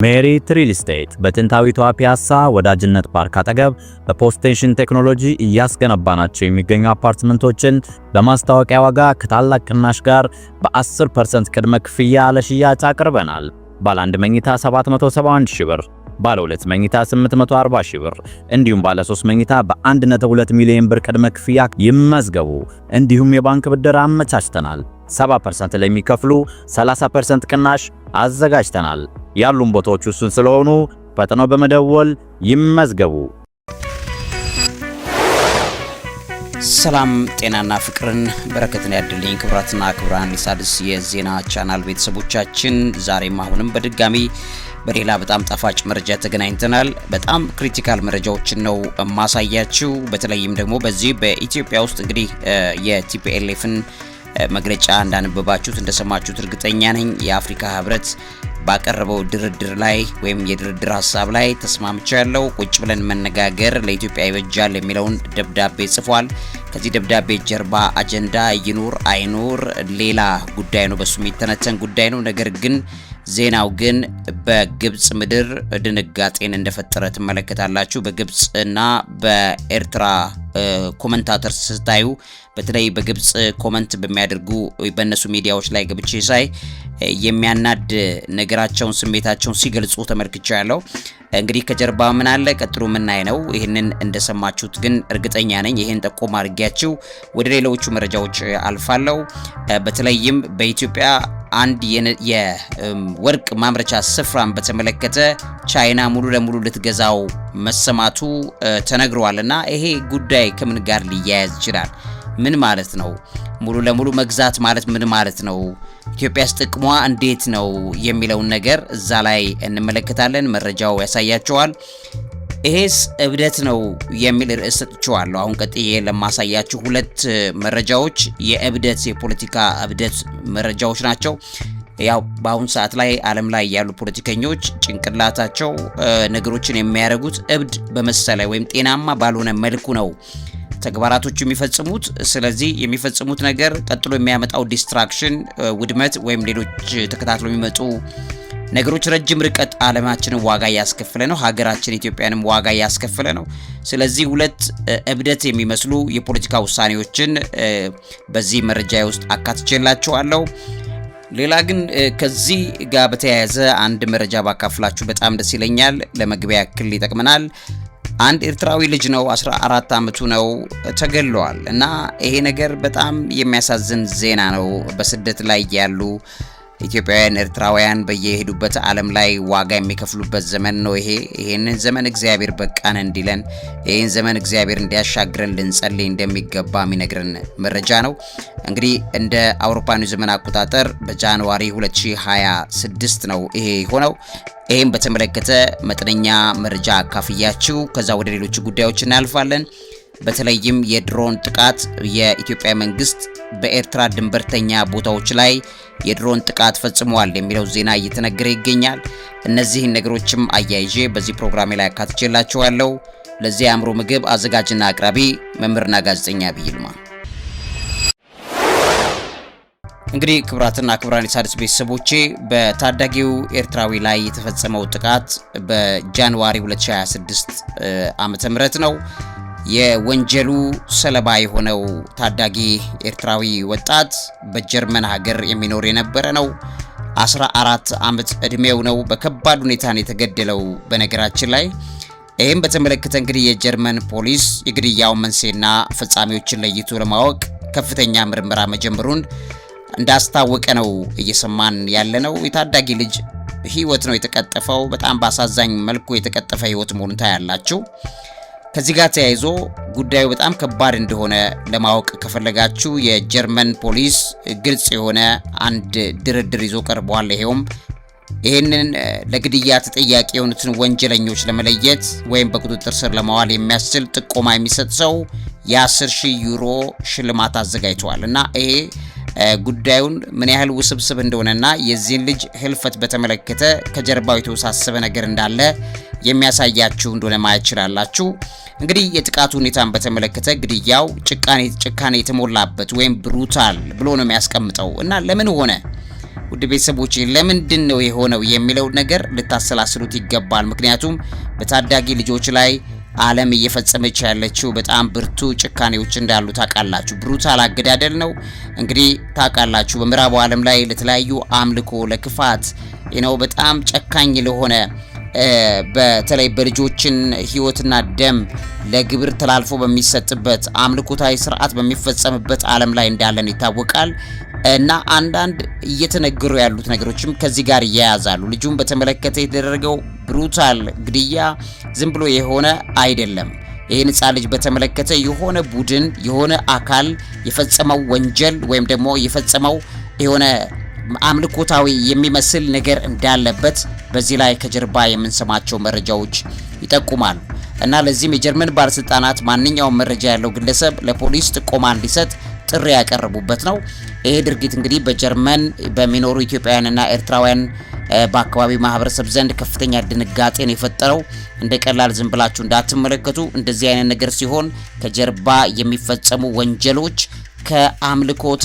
ሜሪት ሪል ስቴት በጥንታዊቷ ፒያሳ ወዳጅነት ፓርክ አጠገብ በፖስቴንሽን ቴክኖሎጂ እያስገነባናቸው የሚገኙ አፓርትመንቶችን በማስታወቂያ ዋጋ ከታላቅ ቅናሽ ጋር በ10% ቅድመ ክፍያ ለሽያጭ አቅርበናል። ባለ 1 መኝታ 771 ሺህ ብር፣ ባለ 2 መኝታ 840 ሺህ ብር እንዲሁም ባለ 3 መኝታ በ1.2 ሚሊዮን ብር ቅድመ ክፍያ ይመዝገቡ። እንዲሁም የባንክ ብድር አመቻችተናል። 70% ለሚከፍሉ 30% ቅናሽ አዘጋጅተናል። ያሉን ቦታዎች ውስን ስለሆኑ ፈጥነው በመደወል ይመዝገቡ። ሰላም ጤናና ፍቅርን በረከትን ያድልኝ ክብራትና ክብራን ሊሳድስ የዜና ቻናል ቤተሰቦቻችን ዛሬም አሁንም በድጋሚ በሌላ በጣም ጣፋጭ መረጃ ተገናኝተናል። በጣም ክሪቲካል መረጃዎችን ነው ማሳያችሁ። በተለይም ደግሞ በዚህ በኢትዮጵያ ውስጥ እንግዲህ የቲፒኤልኤፍን መግለጫ እንዳነበባችሁት እንደሰማችሁት እርግጠኛ ነኝ። የአፍሪካ ህብረት ባቀረበው ድርድር ላይ ወይም የድርድር ሐሳብ ላይ ተስማምቻለሁ፣ ቁጭ ብለን መነጋገር ለኢትዮጵያ ይበጃል የሚለውን ደብዳቤ ጽፏል። ከዚህ ደብዳቤ ጀርባ አጀንዳ ይኑር አይኑር ሌላ ጉዳይ ነው፣ በሱ የሚተነተን ጉዳይ ነው። ነገር ግን ዜናው ግን በግብጽ ምድር ድንጋጤን እንደፈጠረ ትመለከታላችሁ። በግብጽና በኤርትራ ኮሜንታተር ስታዩ በተለይ በግብጽ ኮሜንት በሚያደርጉ በእነሱ ሚዲያዎች ላይ ገብቼ ሳይ የሚያናድ ነገራቸውን ስሜታቸውን ሲገልጹ ተመልክቻለሁ። እንግዲህ ከጀርባ ምን አለ ቀጥሎ ምናይ ነው። ይሄንን እንደሰማችሁት ግን እርግጠኛ ነኝ። ይሄን ጠቆም አድርጌያችሁ ወደ ሌሎቹ መረጃዎች አልፋለሁ። በተለይም በኢትዮጵያ አንድ የወርቅ ማምረቻ ስፍራን በተመለከተ ቻይና ሙሉ ለሙሉ ልትገዛው መሰማቱ ተነግሯልና ይሄ ጉዳይ ከምን ጋር ሊያያዝ ይችላል? ምን ማለት ነው? ሙሉ ለሙሉ መግዛት ማለት ምን ማለት ነው? ኢትዮጵያስ ጥቅሟ እንዴት ነው የሚለውን ነገር እዛ ላይ እንመለከታለን። መረጃው ያሳያቸዋል። ይሄስ እብደት ነው የሚል ርዕስ ሰጥቼዋለሁ። አሁን ቀጥዬ ለማሳያችሁ ሁለት መረጃዎች የእብደት የፖለቲካ እብደት መረጃዎች ናቸው። ያው በአሁን ሰዓት ላይ ዓለም ላይ ያሉ ፖለቲከኞች ጭንቅላታቸው ነገሮችን የሚያደርጉት እብድ በመሰለ ወይም ጤናማ ባልሆነ መልኩ ነው ተግባራቶቹ የሚፈጽሙት። ስለዚህ የሚፈጽሙት ነገር ቀጥሎ የሚያመጣው ዲስትራክሽን፣ ውድመት ወይም ሌሎች ተከታትሎ የሚመጡ ነገሮች ረጅም ርቀት ዓለማችንን ዋጋ ያስከፍለ ነው፣ ሀገራችን ኢትዮጵያንም ዋጋ ያስከፍለ ነው። ስለዚህ ሁለት እብደት የሚመስሉ የፖለቲካ ውሳኔዎችን በዚህ መረጃ ውስጥ አካትቼላችኋለሁ። ሌላ ግን ከዚህ ጋር በተያያዘ አንድ መረጃ ባካፍላችሁ በጣም ደስ ይለኛል። ለመግቢያ ያክል ይጠቅመናል። አንድ ኤርትራዊ ልጅ ነው፣ 14 ዓመቱ ነው፣ ተገሏል እና ይሄ ነገር በጣም የሚያሳዝን ዜና ነው። በስደት ላይ ያሉ ኢትዮጵያውያን ኤርትራውያን በየሄዱበት ዓለም ላይ ዋጋ የሚከፍሉበት ዘመን ነው ይሄ። ይሄንን ዘመን እግዚአብሔር በቃን እንዲለን፣ ይሄን ዘመን እግዚአብሔር እንዲያሻግረን ልንጸልይ እንደሚገባ የሚነግረን መረጃ ነው። እንግዲህ እንደ አውሮፓውያኑ ዘመን አቆጣጠር በጃንዋሪ 2026 ነው ይሄ ሆነው። ይሄን በተመለከተ መጠነኛ መረጃ አካፍያችሁ ከዛ ወደ ሌሎች ጉዳዮች እናልፋለን። በተለይም የድሮን ጥቃት የኢትዮጵያ መንግስት በኤርትራ ድንበርተኛ ቦታዎች ላይ የድሮን ጥቃት ፈጽሟል የሚለው ዜና እየተነገረ ይገኛል። እነዚህን ነገሮችም አያይዤ በዚህ ፕሮግራሜ ላይ አካትቼላችኋለሁ። ለዚህ አእምሮ ምግብ አዘጋጅና አቅራቢ መምህርና ጋዜጠኛ ዐቢይ ይልማ። እንግዲህ ክብራትና ክብራን የሣድስ ቤተሰቦቼ በታዳጊው ኤርትራዊ ላይ የተፈጸመው ጥቃት በጃንዋሪ 2026 ዓመተ ምህረት ነው። የወንጀሉ ሰለባ የሆነው ታዳጊ ኤርትራዊ ወጣት በጀርመን ሀገር የሚኖር የነበረ ነው። 14 ዓመት እድሜው ነው። በከባድ ሁኔታ ነው የተገደለው። በነገራችን ላይ ይሄን በተመለከተ እንግዲህ የጀርመን ፖሊስ የግድያው መንስኤና ፈጻሚዎችን ለይቶ ለማወቅ ከፍተኛ ምርመራ መጀመሩን እንዳስታወቀ ነው እየሰማን ያለነው። የታዳጊ ልጅ ህይወት ነው የተቀጠፈው። በጣም ባሳዛኝ መልኩ የተቀጠፈ ህይወት መሆኑን ታያላችሁ። ከዚህ ጋር ተያይዞ ጉዳዩ በጣም ከባድ እንደሆነ ለማወቅ ከፈለጋችሁ የጀርመን ፖሊስ ግልጽ የሆነ አንድ ድርድር ይዞ ቀርቧል። ይሄንን ለግድያ ተጠያቂ የሆኑትን ወንጀለኞች ለመለየት ወይም በቁጥጥር ስር ለማዋል የሚያስችል ጥቆማ የሚሰጥ ሰው የ10,000 ዩሮ ሽልማት አዘጋጅቷል እና ይሄ ጉዳዩን ምን ያህል ውስብስብ እንደሆነና የዚህን ልጅ ህልፈት በተመለከተ ከጀርባው የተወሳሰበ ነገር እንዳለ የሚያሳያችሁ እንደሆነ ማየት ይችላልላችሁ። እንግዲህ የጥቃቱ ሁኔታን በተመለከተ ግድያው ጭካኔ የተሞላበት ወይም ብሩታል ብሎ ነው የሚያስቀምጠው እና ለምን ሆነ ውድ ቤተሰቦቼ ለምንድን ነው የሆነው የሚለው ነገር ልታሰላስሉት ይገባል። ምክንያቱም በታዳጊ ልጆች ላይ ዓለም እየፈጸመች ያለችው በጣም ብርቱ ጭካኔዎች እንዳሉ ታውቃላችሁ። ብሩታል አገዳደል ነው እንግዲህ ታውቃላችሁ። በምዕራቡ ዓለም ላይ ለተለያዩ አምልኮ ለክፋት በጣም ጨካኝ ለሆነ በተለይ በልጆችን ህይወትና ደም ለግብር ተላልፎ በሚሰጥበት አምልኮታዊ ስርዓት በሚፈጸምበት ዓለም ላይ እንዳለን ይታወቃል። እና አንዳንድ እየተነገሩ ያሉት ነገሮችም ከዚህ ጋር ይያያዛሉ። ልጁን በተመለከተ የተደረገው ብሩታል ግድያ ዝም ብሎ የሆነ አይደለም። ይህን ሕፃን ልጅ በተመለከተ የሆነ ቡድን የሆነ አካል የፈጸመው ወንጀል ወይም ደግሞ የፈጸመው የሆነ አምልኮታዊ የሚመስል ነገር እንዳለበት በዚህ ላይ ከጀርባ የምንሰማቸው መረጃዎች ይጠቁማሉ። እና ለዚህም የጀርመን ባለስልጣናት ማንኛውም መረጃ ያለው ግለሰብ ለፖሊስ ጥቆማ እንዲሰጥ ጥሪ ያቀረቡበት ነው። ይሄ ድርጊት እንግዲህ በጀርመን በሚኖሩ ኢትዮጵያውያንና ኤርትራውያን በአካባቢው ማህበረሰብ ዘንድ ከፍተኛ ድንጋጤን የፈጠረው እንደ ቀላል ዝም ብላችሁ እንዳትመለከቱ። እንደዚህ አይነት ነገር ሲሆን ከጀርባ የሚፈጸሙ ወንጀሎች ከአምልኮተ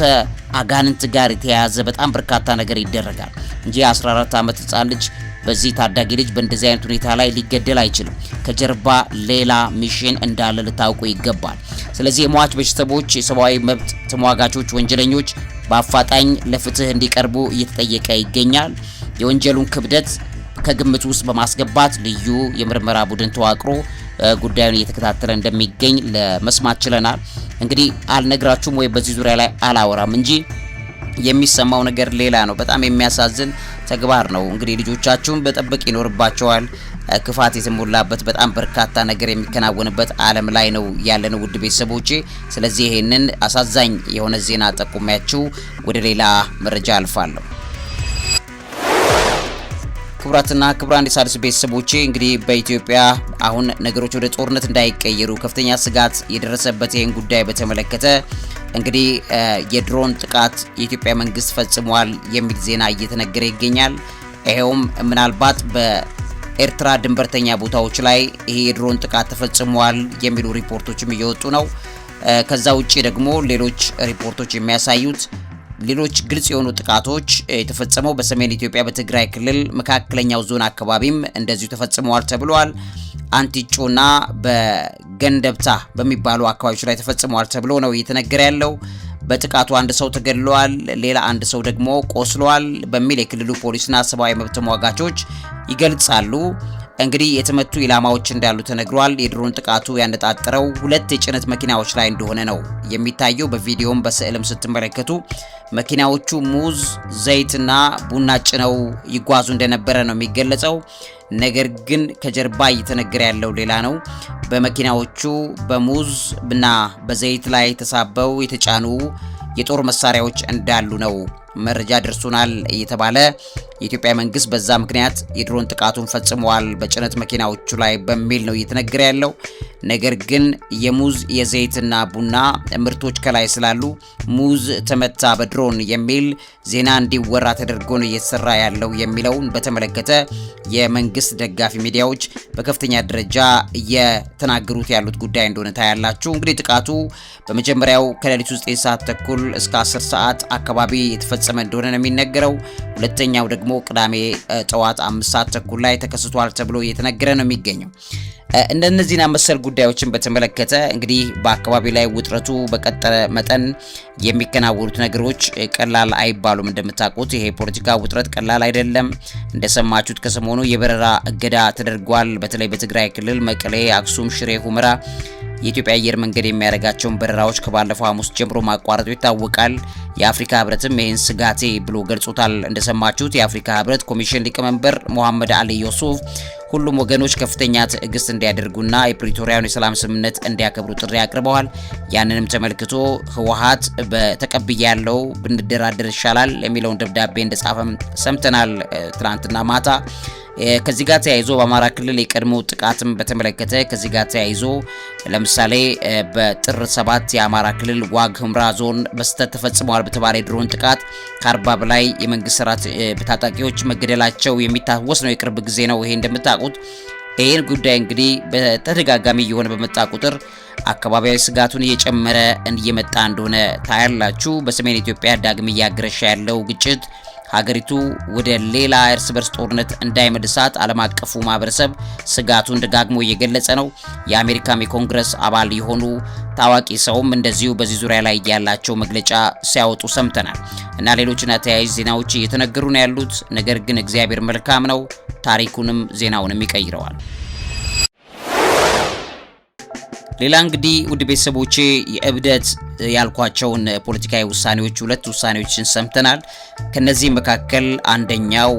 አጋንንት ጋር የተያያዘ በጣም በርካታ ነገር ይደረጋል እንጂ 14 ዓመት ህፃን ልጅ በዚህ ታዳጊ ልጅ በእንደዚህ አይነት ሁኔታ ላይ ሊገደል አይችልም። ከጀርባ ሌላ ሚሽን እንዳለ ልታውቁ ይገባል። ስለዚህ የሟች ቤተሰቦች፣ የሰብአዊ መብት ተሟጋቾች፣ ወንጀለኞች በአፋጣኝ ለፍትህ እንዲቀርቡ እየተጠየቀ ይገኛል። የወንጀሉን ክብደት ከግምት ውስጥ በማስገባት ልዩ የምርመራ ቡድን ተዋቅሮ ጉዳዩን እየተከታተለ እንደሚገኝ ለመስማት ችለናል። እንግዲህ አልነግራችሁም ወይ በዚህ ዙሪያ ላይ አላወራም እንጂ የሚሰማው ነገር ሌላ ነው። በጣም የሚያሳዝን ተግባር ነው። እንግዲህ ልጆቻችሁን በጠበቅ ይኖርባቸዋል። ክፋት የተሞላበት በጣም በርካታ ነገር የሚከናወንበት ዓለም ላይ ነው ያለነው ውድ ቤተሰቦቼ። ስለዚህ ይሄንን አሳዛኝ የሆነ ዜና ጠቁሚያችሁ ወደ ሌላ መረጃ አልፋለሁ። ክቡራትና ክቡራን የሣድስ ቤተሰቦቼ እንግዲህ በኢትዮጵያ አሁን ነገሮች ወደ ጦርነት እንዳይቀየሩ ከፍተኛ ስጋት የደረሰበት ይህን ጉዳይ በተመለከተ እንግዲህ የድሮን ጥቃት የኢትዮጵያ መንግስት ፈጽሟል የሚል ዜና እየተነገረ ይገኛል። ይሄውም ምናልባት በኤርትራ ድንበርተኛ ቦታዎች ላይ ይሄ የድሮን ጥቃት ተፈጽሟል የሚሉ ሪፖርቶችም እየወጡ ነው። ከዛ ውጪ ደግሞ ሌሎች ሪፖርቶች የሚያሳዩት ሌሎች ግልጽ የሆኑ ጥቃቶች የተፈጸመው በሰሜን ኢትዮጵያ በትግራይ ክልል መካከለኛው ዞን አካባቢም እንደዚሁ ተፈጽመዋል ተብሏል። አንቲጮና በገንደብታ በሚባሉ አካባቢዎች ላይ ተፈጽመዋል ተብሎ ነው እየተነገረ ያለው። በጥቃቱ አንድ ሰው ተገድሏል፣ ሌላ አንድ ሰው ደግሞ ቆስሏል በሚል የክልሉ ፖሊስና ሰብአዊ መብት ተሟጋቾች ይገልጻሉ። እንግዲህ የተመቱ ኢላማዎች እንዳሉ ተነግሯል። የድሮን ጥቃቱ ያነጣጠረው 2 የጭነት መኪናዎች ላይ እንደሆነ ነው የሚታየው። በቪዲዮም በስዕልም ስትመለከቱ መኪናዎቹ ሙዝ፣ ዘይትና ቡና ጭነው ይጓዙ እንደነበረ ነው የሚገለጸው። ነገር ግን ከጀርባ እየተነገረ ያለው ሌላ ነው። በመኪናዎቹ በሙዝ እና በዘይት ላይ ተሳበው የተጫኑ የጦር መሳሪያዎች እንዳሉ ነው መረጃ ደርሶናል እየተባለ የኢትዮጵያ መንግስት በዛ ምክንያት የድሮን ጥቃቱን ፈጽመዋል በጭነት መኪናዎቹ ላይ በሚል ነው እየተነገረ ያለው። ነገር ግን የሙዝ የዘይትና ቡና ምርቶች ከላይ ስላሉ ሙዝ ተመታ በድሮን የሚል ዜና እንዲወራ ተደርጎ ነው እየተሰራ ያለው የሚለውን በተመለከተ የመንግስት ደጋፊ ሚዲያዎች በከፍተኛ ደረጃ እየተናገሩት ያሉት ጉዳይ እንደሆነ ታያላችሁ። እንግዲህ ጥቃቱ በመጀመሪያው ከሌሊቱ 9 ሰዓት ተኩል እስከ 10 ሰዓት አካባቢ የተፈጸመ እንደሆነ ነው የሚነገረው። ሁለተኛው ደግሞ ቅዳሜ ጠዋት 5 ሰዓት ተኩል ላይ ተከስቷል ተብሎ እየተነገረ ነው የሚገኘው። እንደነዚህና መሰል ጉዳዮችን በተመለከተ እንግዲህ በአካባቢ ላይ ውጥረቱ በቀጠለ መጠን የሚከናወኑት ነገሮች ቀላል አይባሉም። እንደምታውቁት ይሄ ፖለቲካ ውጥረት ቀላል አይደለም። እንደሰማችሁት ከሰሞኑ የበረራ እገዳ ተደርጓል። በተለይ በትግራይ ክልል መቀሌ፣ አክሱም፣ ሽሬ፣ ሁመራ የኢትዮጵያ አየር መንገድ የሚያደርጋቸውን በረራዎች ከባለፈው ሐሙስ ጀምሮ ማቋረጡ ይታወቃል። የአፍሪካ ህብረትም ይህን ስጋቴ ብሎ ገልጾታል። እንደሰማችሁት የአፍሪካ ህብረት ኮሚሽን ሊቀመንበር ሙሐመድ አሊ ዩሱፍ ሁሉም ወገኖች ከፍተኛ ትዕግስት እንዲያደርጉና የፕሪቶሪያውን የሰላም ስምምነት እንዲያከብሩ ጥሪ አቅርበዋል። ያንንም ተመልክቶ ህወሓት በተቀብያ ያለው ብንደራደር ይሻላል የሚለውን ደብዳቤ እንደጻፈም ሰምተናል ትናንትና ማታ። ከዚህ ጋር ተያይዞ በአማራ ክልል የቀድሞ ጥቃትም በተመለከተ ከዚህ ጋር ተያይዞ ለምሳሌ በጥር 7 የአማራ ክልል ዋግ ኽምራ ዞን በስተት ተፈጽመዋል በተባለ ድሮን ጥቃት ከ40 በላይ የመንግስት ታጣቂዎች መገደላቸው የሚታወስ ነው። የቅርብ ጊዜ ነው ይሄ እንደምታውቁት። ይሄን ጉዳይ እንግዲህ በተደጋጋሚ እየሆነ በመጣ ቁጥር አካባቢያዊ ስጋቱን እየጨመረ እየመጣ እንደሆነ ታያላችሁ። በሰሜን ኢትዮጵያ ዳግም እያገረሸ ያለው ግጭት ሀገሪቱ ወደ ሌላ እርስ በርስ ጦርነት እንዳይመልሳት ዓለም አቀፉ ማህበረሰብ ስጋቱን ደጋግሞ እየገለጸ ነው። የአሜሪካም የኮንግረስ አባል የሆኑ ታዋቂ ሰውም እንደዚሁ በዚህ ዙሪያ ላይ ያላቸው መግለጫ ሲያወጡ ሰምተናል እና ሌሎችና ተያያዥ ዜናዎች እየተነገሩ ነው ያሉት። ነገር ግን እግዚአብሔር መልካም ነው፣ ታሪኩንም ዜናውንም ይቀይረዋል። ሌላ እንግዲህ ውድ ቤተሰቦቼ የእብደት ያልኳቸውን ፖለቲካዊ ውሳኔዎች ሁለት ውሳኔዎችን ሰምተናል። ከነዚህ መካከል አንደኛው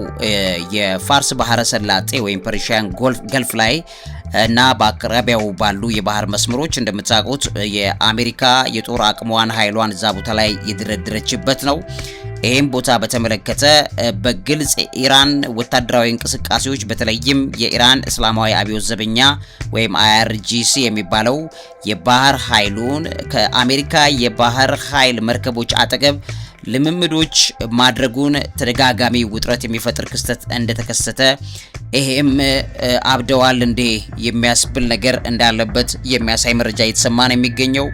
የፋርስ ባህረ ሰላጤ ወይም ፐርሺያን ገልፍ ላይ እና በአቅራቢያው ባሉ የባህር መስመሮች እንደምታውቁት የአሜሪካ የጦር አቅሟን ኃይሏን እዛ ቦታ ላይ የደረደረችበት ነው። ይህም ቦታ በተመለከተ በግልጽ ኢራን ወታደራዊ እንቅስቃሴዎች በተለይም የኢራን እስላማዊ አብዮት ዘበኛ ወይም IRGC የሚባለው የባህር ኃይሉን ከአሜሪካ የባህር ኃይል መርከቦች አጠገብ ልምምዶች ማድረጉን ተደጋጋሚ ውጥረት የሚፈጥር ክስተት እንደተከሰተ ይሄም አብደዋል እንዴ የሚያስብል ነገር እንዳለበት የሚያሳይ መረጃ እየተሰማ ነው የሚገኘው።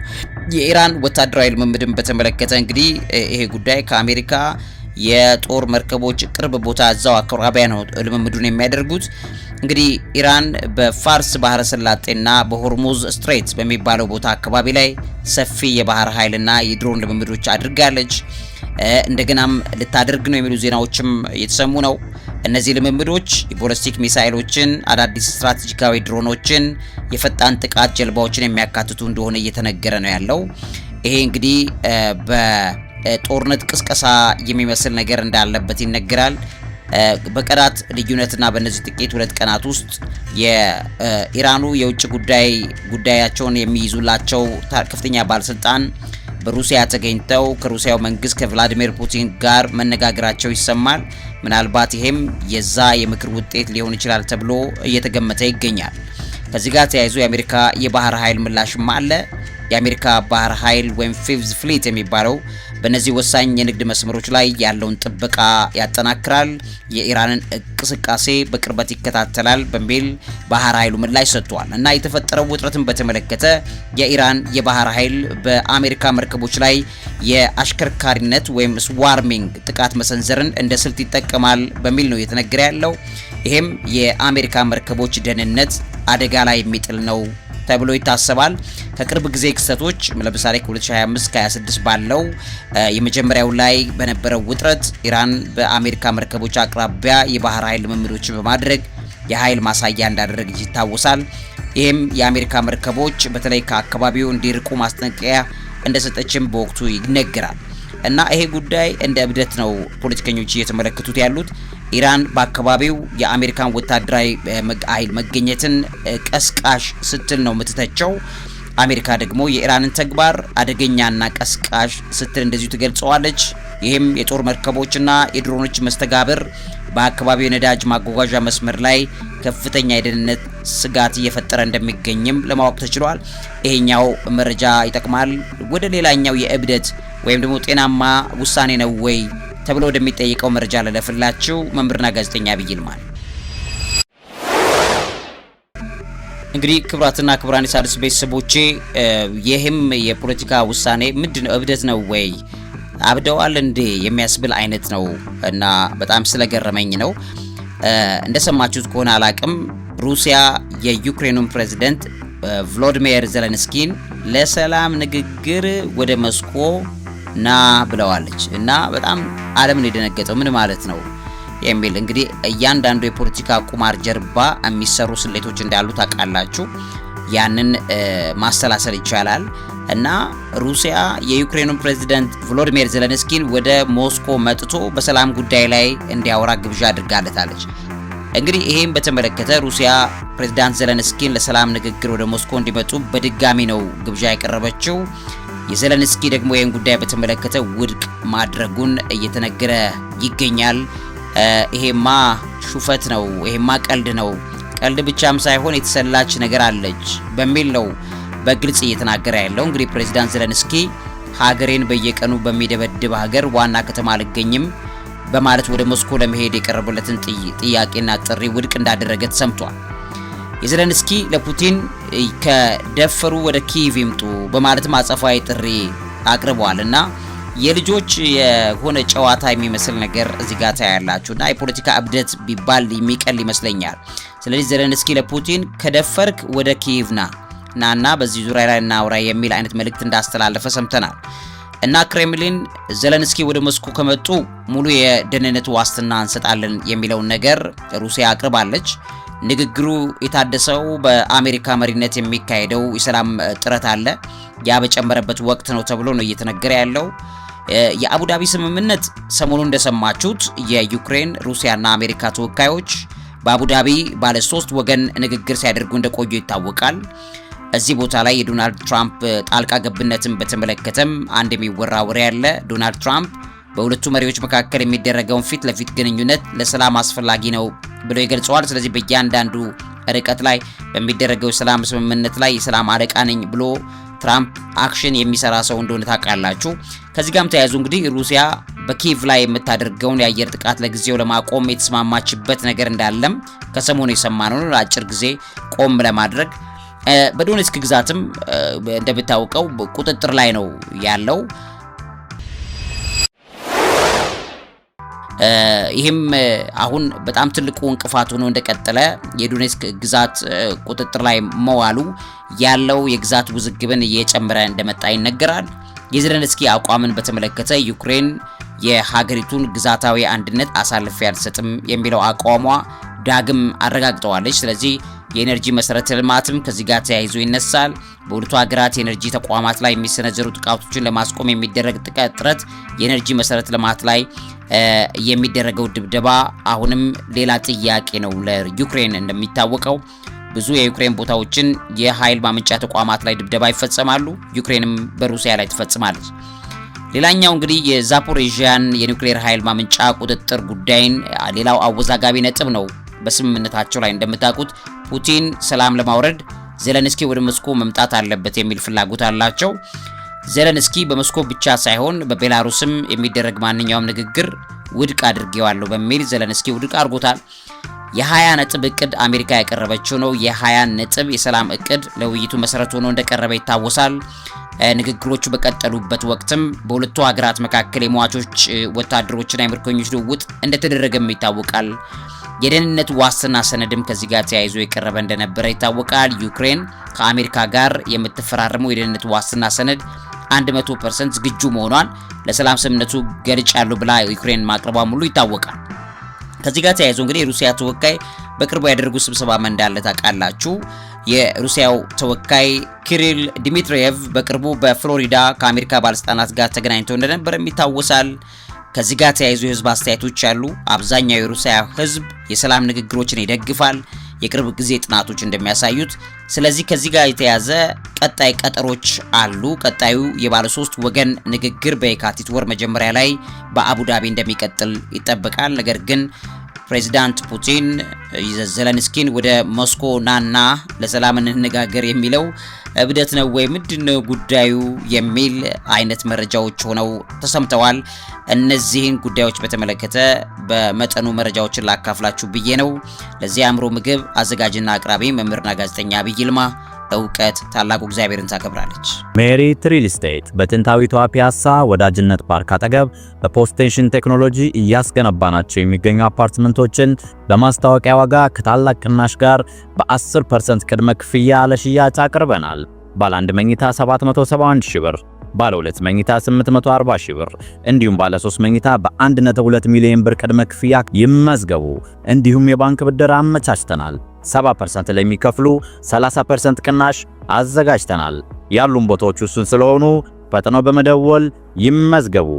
የኢራን ወታደራዊ ልምምድን በተመለከተ እንግዲህ ይሄ ጉዳይ ከአሜሪካ የጦር መርከቦች ቅርብ ቦታ እዛው አካባቢያ ነው ልምምዱን የሚያደርጉት። እንግዲህ ኢራን በፋርስ ባህረ ሰላጤና በሆርሙዝ ስትሬት በሚባለው ቦታ አካባቢ ላይ ሰፊ የባህር ኃይልና የድሮን ልምምዶች አድርጋለች። እንደገናም ልታደርግ ነው የሚሉ ዜናዎችም እየተሰሙ ነው። እነዚህ ልምምዶች የቦለስቲክ ሚሳኤሎችን፣ አዳዲስ ስትራቴጂካዊ ድሮኖችን፣ የፈጣን ጥቃት ጀልባዎችን የሚያካትቱ እንደሆነ እየተነገረ ነው ያለው። ይሄ እንግዲህ በጦርነት ቅስቀሳ የሚመስል ነገር እንዳለበት ይነገራል። በቀናት ልዩነትና በእነዚህ ጥቂት ሁለት ቀናት ውስጥ የኢራኑ የውጭ ጉዳያቸውን የሚይዙላቸው ከፍተኛ ባለስልጣን በሩሲያ ተገኝተው ከሩሲያው መንግስት ከቭላዲሚር ፑቲን ጋር መነጋገራቸው ይሰማል። ምናልባት ይሄም የዛ የምክር ውጤት ሊሆን ይችላል ተብሎ እየተገመተ ይገኛል። ከዚህ ጋር ተያይዞ የአሜሪካ የባህር ኃይል ምላሽም አለ። የአሜሪካ ባህር ኃይል ወይም ፊፍዝ ፍሊት የሚባለው በእነዚህ ወሳኝ የንግድ መስመሮች ላይ ያለውን ጥበቃ ያጠናክራል፣ የኢራንን እንቅስቃሴ በቅርበት ይከታተላል በሚል ባህር ኃይሉ ምላሽ ሰጥቷል እና የተፈጠረው ውጥረትን በተመለከተ የኢራን የባህር ኃይል በአሜሪካ መርከቦች ላይ የአሽከርካሪነት ወይም ስዋርሚንግ ጥቃት መሰንዘርን እንደ ስልት ይጠቀማል በሚል ነው እየተነገረ ያለው። ይሄም የአሜሪካ መርከቦች ደህንነት አደጋ ላይ የሚጥል ነው ተብሎ ይታሰባል። ከቅርብ ጊዜ ክስተቶች ለምሳሌ ከ2025 ከ26 ባለው የመጀመሪያው ላይ በነበረው ውጥረት ኢራን በአሜሪካ መርከቦች አቅራቢያ የባህር ኃይል ልምምዶችን በማድረግ የኃይል ማሳያ እንዳደረገች ይታወሳል። ይህም የአሜሪካ መርከቦች በተለይ ከአካባቢው እንዲርቁ ማስጠንቀቂያ እንደሰጠችም በወቅቱ ይነገራል እና ይሄ ጉዳይ እንደ እብደት ነው ፖለቲከኞች እየተመለከቱት ያሉት። ኢራን በአካባቢው የአሜሪካን ወታደራዊ ኃይል መገኘትን ቀስቃሽ ስትል ነው የምትተቸው። አሜሪካ ደግሞ የኢራንን ተግባር አደገኛና ቀስቃሽ ስትል እንደዚሁ ትገልጸዋለች። ይህም የጦር መርከቦችና የድሮኖች መስተጋብር በአካባቢው የነዳጅ ማጓጓዣ መስመር ላይ ከፍተኛ የደህንነት ስጋት እየፈጠረ እንደሚገኝም ለማወቅ ተችሏል። ይሄኛው መረጃ ይጠቅማል። ወደ ሌላኛው የእብደት ወይም ደግሞ ጤናማ ውሳኔ ነው ወይ ተብሎ ወደሚጠይቀው መረጃ ለለፍላችሁ መምህርና ጋዜጠኛ ዐቢይ ይልማ። እንግዲህ ክብራትና ክብራን የሣድስ ቤተሰቦቼ ይህም የፖለቲካ ውሳኔ ምንድነው? እብደት ነው ወይ አብደዋል እንዴ የሚያስብል አይነት ነው እና በጣም ስለገረመኝ ነው። እንደሰማችሁት ከሆነ አላቅም ሩሲያ የዩክሬኑን ፕሬዝዳንት ቮሎዲሚር ዜሌንስኪን ለሰላም ንግግር ወደ ሞስኮ ና ብለዋለች እና በጣም ዓለምን የደነገጠው ምን ማለት ነው የሚል እንግዲህ እያንዳንዱ የፖለቲካ ቁማር ጀርባ የሚሰሩ ስሌቶች እንዳሉ ታውቃላችሁ። ያንን ማሰላሰል ይቻላል እና ሩሲያ የዩክሬኑን ፕሬዝዳንት ቮሎዲሚር ዜሌንስኪን ወደ ሞስኮ መጥቶ በሰላም ጉዳይ ላይ እንዲያወራ ግብዣ አድርጋለታለች። እንግዲህ ይሄን በተመለከተ ሩሲያ ፕሬዝዳንት ዜሌንስኪን ለሰላም ንግግር ወደ ሞስኮ እንዲመጡ በድጋሚ ነው ግብዣ ያቀረበችው። የዜሌንስኪ ደግሞ ይህን ጉዳይ በተመለከተ ውድቅ ማድረጉን እየተነገረ ይገኛል። ይሄማ ሹፈት ነው፣ ይሄማ ቀልድ ነው፣ ቀልድ ብቻም ሳይሆን የተሰላች ነገር አለች በሚል ነው በግልጽ እየተናገረ ያለው። እንግዲህ ፕሬዝዳንት ዜሌንስኪ ሀገሬን በየቀኑ በሚደበድብ ሀገር ዋና ከተማ አልገኝም በማለት ወደ ሞስኮ ለመሄድ የቀረበለትን ጥያቄና ጥሪ ውድቅ እንዳደረገ ተሰምቷል። የዜሌንስኪ ለፑቲን ከደፈሩ ወደ ኪየቭ ይምጡ በማለት አጸፋዊ ጥሪ አቅርበዋልና የልጆች የሆነ ጨዋታ የሚመስል ነገር እዚህ ጋር ታያላችሁና የፖለቲካ እብደት ቢባል የሚቀል ይመስለኛል። ስለዚህ ዘለንስኪ ለፑቲን ከደፈርክ ወደ ኪየቭ ናና በዚህ ዙሪያ ላይ እናውራ የሚል አይነት መልእክት እንዳስተላለፈ ሰምተናል። እና ክሬምሊን ዘለንስኪ ወደ ሞስኮ ከመጡ ሙሉ የደህንነት ዋስትና እንሰጣለን የሚለውን ነገር ሩሲያ አቅርባለች። ንግግሩ የታደሰው በአሜሪካ መሪነት የሚካሄደው የሰላም ጥረት አለ። ያ በጨመረበት ወቅት ነው ተብሎ ነው እየተነገረ ያለው። የአቡዳቢ ስምምነት ሰሞኑን እንደሰማችሁት የዩክሬን ሩሲያና አሜሪካ ተወካዮች በአቡዳቢ ባለ 3 ወገን ንግግር ሲያደርጉ እንደቆዩ ይታወቃል። እዚህ ቦታ ላይ የዶናልድ ትራምፕ ጣልቃ ገብነትን በተመለከተም አንድ የሚወራ ወሬ ያለ። ዶናልድ ትራምፕ በሁለቱ መሪዎች መካከል የሚደረገውን ፊት ለፊት ግንኙነት ለሰላም አስፈላጊ ነው ብለው ይገልጸዋል። ስለዚህ በእያንዳንዱ ርቀት ላይ በሚደረገው ሰላም ስምምነት ላይ የሰላም አለቃ ነኝ ብሎ ትራምፕ አክሽን የሚሰራ ሰው እንደሆነ ታውቃላችሁ። ከዚህ ጋርም ተያይዞ እንግዲህ ሩሲያ በኪየቭ ላይ የምታደርገውን የአየር ጥቃት ለጊዜው ለማቆም የተስማማችበት ነገር እንዳለም ከሰሞኑ የሰማነው ለአጭር ጊዜ ቆም ለማድረግ በዶኔትስክ ግዛትም እንደምታውቀው ቁጥጥር ላይ ነው ያለው። ይህም አሁን በጣም ትልቁ እንቅፋት ሆኖ እንደቀጠለ የዶኔትስክ ግዛት ቁጥጥር ላይ መዋሉ ያለው የግዛት ውዝግብን እየጨመረ እንደመጣ ይነገራል። የዘለንስኪ አቋምን በተመለከተ ዩክሬን የሀገሪቱን ግዛታዊ አንድነት አሳልፌ አልሰጥም የሚለው አቋሟ ዳግም አረጋግጠዋለች። ስለዚህ የኤነርጂ መሰረተ ልማትም ከዚህ ጋር ተያይዞ ይነሳል። በሁለቱ ሀገራት የኤነርጂ ተቋማት ላይ የሚሰነዘሩ ጥቃቶችን ለማስቆም የሚደረግ ጥረት የኤነርጂ መሰረተ ልማት ላይ የሚደረገው ድብደባ አሁንም ሌላ ጥያቄ ነው ለዩክሬን። እንደሚታወቀው ብዙ የዩክሬን ቦታዎችን የኃይል ማመንጫ ተቋማት ላይ ድብደባ ይፈጸማሉ። ዩክሬንም በሩሲያ ላይ ትፈጽማለች። ሌላኛው እንግዲህ የዛፖሪዥያን የኒውክሌር ኃይል ማመንጫ ቁጥጥር ጉዳይን ሌላው አወዛጋቢ ነጥብ ነው። በስምምነታቸው ላይ እንደምታውቁት ፑቲን ሰላም ለማውረድ ዘለንስኪ ወደ ሞስኮ መምጣት አለበት የሚል ፍላጎት አላቸው። ዘለንስኪ በሞስኮ ብቻ ሳይሆን በቤላሩስም የሚደረግ ማንኛውም ንግግር ውድቅ አድርጌዋለሁ በሚል ዘለንስኪ ውድቅ አድርጎታል። የ20 ነጥብ እቅድ አሜሪካ ያቀረበችው ነው። የ20 ነጥብ የሰላም እቅድ ለውይይቱ መሰረት ሆኖ እንደቀረበ ይታወሳል። ንግግሮቹ በቀጠሉበት ወቅትም በሁለቱ ሀገራት መካከል የሟቾች ወታደሮችና የምርኮኞች ልውውጥ እንደተደረገም ይታወቃል። የደህንነት ዋስትና ሰነድም ከዚህ ጋር ተያይዞ የቀረበ እንደነበረ ይታወቃል። ዩክሬን ከአሜሪካ ጋር የምትፈራረመው የደህንነት ዋስትና ሰነድ 100% ዝግጁ መሆኗን ለሰላም ስምምነቱ ገልጫለሁ ብላ ዩክሬን ማቅረቧ ሙሉ ይታወቃል። ከዚህ ጋር ተያይዞ እንግዲህ የሩሲያ ተወካይ በቅርቡ ያደረጉት ስብሰባ እንዳለ ታውቃላችሁ። የሩሲያው ተወካይ ኪሪል ዲሚትሪየቭ በቅርቡ በፍሎሪዳ ከአሜሪካ ባለስልጣናት ጋር ተገናኝተው እንደነበር ይታወሳል። ከዚህ ጋር ተያይዞ የህዝብ አስተያየቶች አሉ። አብዛኛው የሩሲያ ህዝብ የሰላም ንግግሮችን ይደግፋል፣ የቅርብ ጊዜ ጥናቶች እንደሚያሳዩት። ስለዚህ ከዚህ ጋር የተያዘ ቀጣይ ቀጠሮች አሉ። ቀጣዩ የባለ 3 ወገን ንግግር በየካቲት ወር መጀመሪያ ላይ በአቡዳቢ እንደሚቀጥል ይጠበቃል። ነገር ግን ፕሬዚዳንት ፑቲን ዘለንስኪን ወደ ሞስኮ ናና ለሰላም እንነጋገር የሚለው እብደት ነው ወይ ምንድነው ጉዳዩ የሚል አይነት መረጃዎች ሆነው ተሰምተዋል። እነዚህን ጉዳዮች በተመለከተ በመጠኑ መረጃዎችን ላካፍላችሁ ብዬ ነው። ለዚህ አእምሮ ምግብ አዘጋጅና አቅራቢ መምህርና ጋዜጠኛ አብይ ይልማ። እውቀት ታላቁ እግዚአብሔርን ታከብራለች። ሜሪት ሪል ስቴት በጥንታዊቷ ፒያሳ ወዳጅነት ፓርክ አጠገብ በፖስቴሽን ቴክኖሎጂ እያስገነባናቸው የሚገኙ አፓርትመንቶችን በማስታወቂያ ዋጋ ከታላቅ ቅናሽ ጋር በ10% ቅድመ ክፍያ ለሽያጭ አቅርበናል። ባለ 1 መኝታ 771 ሺህ ብር፣ ባለ 2 መኝታ 840 ሺህ ብር እንዲሁም ባለ 3 መኝታ በ1.2 ሚሊዮን ብር ቅድመ ክፍያ ይመዝገቡ። እንዲሁም የባንክ ብድር አመቻችተናል። 70% ለሚከፍሉ 30% ቅናሽ አዘጋጅተናል። ያሉን ቦታዎች ውስን ስለሆኑ ፈጥነው በመደወል ይመዝገቡ።